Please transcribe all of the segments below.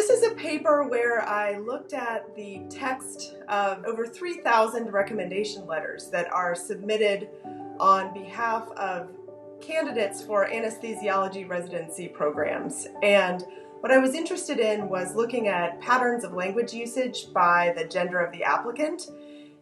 This is a paper where I looked at the text of over 3,000 recommendation letters that are submitted on behalf of candidates for anesthesiology residency programs. And what I was interested in was looking at patterns of language usage by the gender of the applicant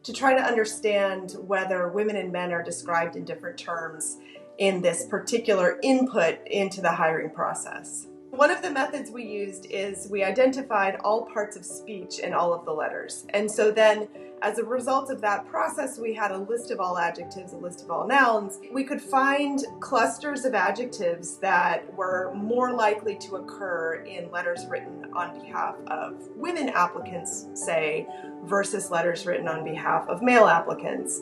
to try to understand whether women and men are described in different terms in this particular input into the hiring process. One of the methods we used is we identified all parts of speech in all of the letters. And so then, as a result of that process, we had a list of all adjectives, a list of all nouns. We could find clusters of adjectives that were more likely to occur in letters written on behalf of women applicants, say, versus letters written on behalf of male applicants.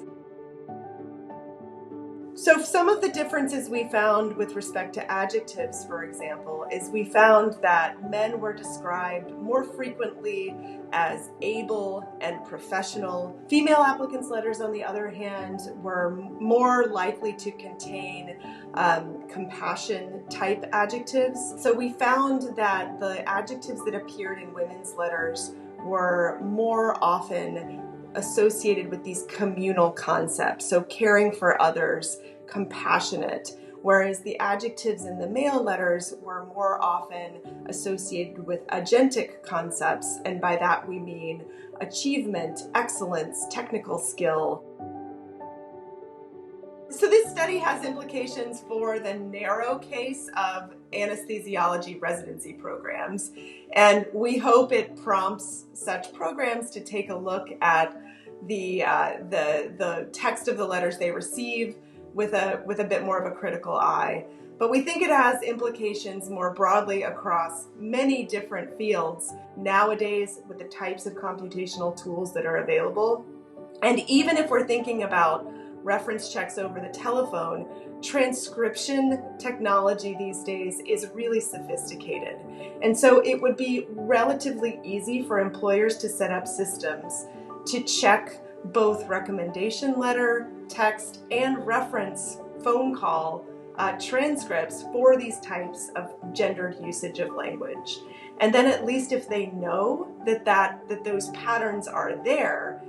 So some of the differences we found with respect to adjectives, for example, is we found that men were described more frequently as able and professional. Female applicants' letters, on the other hand, were more likely to contain compassion-type adjectives. So we found that the adjectives that appeared in women's letters were more often associated with these communal concepts, so caring for others, compassionate, whereas the adjectives in the male letters were more often associated with agentic concepts, and by that we mean achievement, excellence, technical skill. So this study has implications for the narrow case of anesthesiology residency programs, and we hope it prompts such programs to take a look at the text of the letters they receive with a bit more of a critical eye. But we think it has implications more broadly across many different fields nowadays with the types of computational tools that are available. And even if we're thinking about reference checks over the telephone, transcription technology these days is really sophisticated. And so it would be relatively easy for employers to set up systems to check both recommendation letter, text, and reference phone call transcripts for these types of gendered usage of language. And then at least if they know that those patterns are there,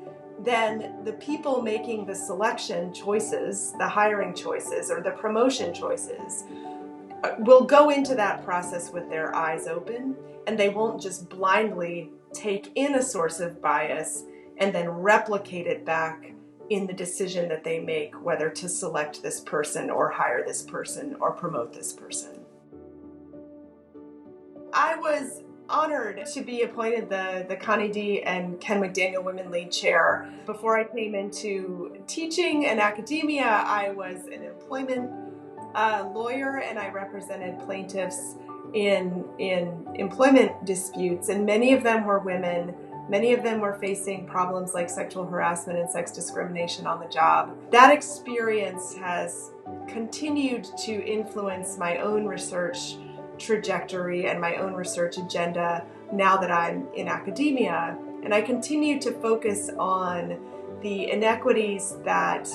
then the people making the selection choices, the hiring choices, or the promotion choices will go into that process with their eyes open, and they won't just blindly take in a source of bias and then replicate it back in the decision that they make, whether to select this person or hire this person or promote this person. I was honored to be appointed the Connie D and Ken McDaniel WomenLead Chair. Before I came into teaching and academia, I was an employment lawyer, and I represented plaintiffs in employment disputes, and many of them were women. Many of them were facing problems like sexual harassment and sex discrimination on the job. That experience has continued to influence my own research trajectory and my own research agenda now that I'm in academia. And I continue to focus on the inequities that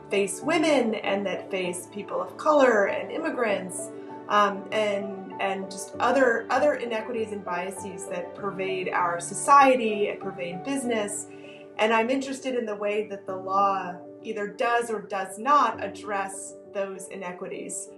face women and that face people of color and immigrants, and just other inequities and biases that pervade our society and pervade business. And I'm interested in the way that the law either does or does not address those inequities.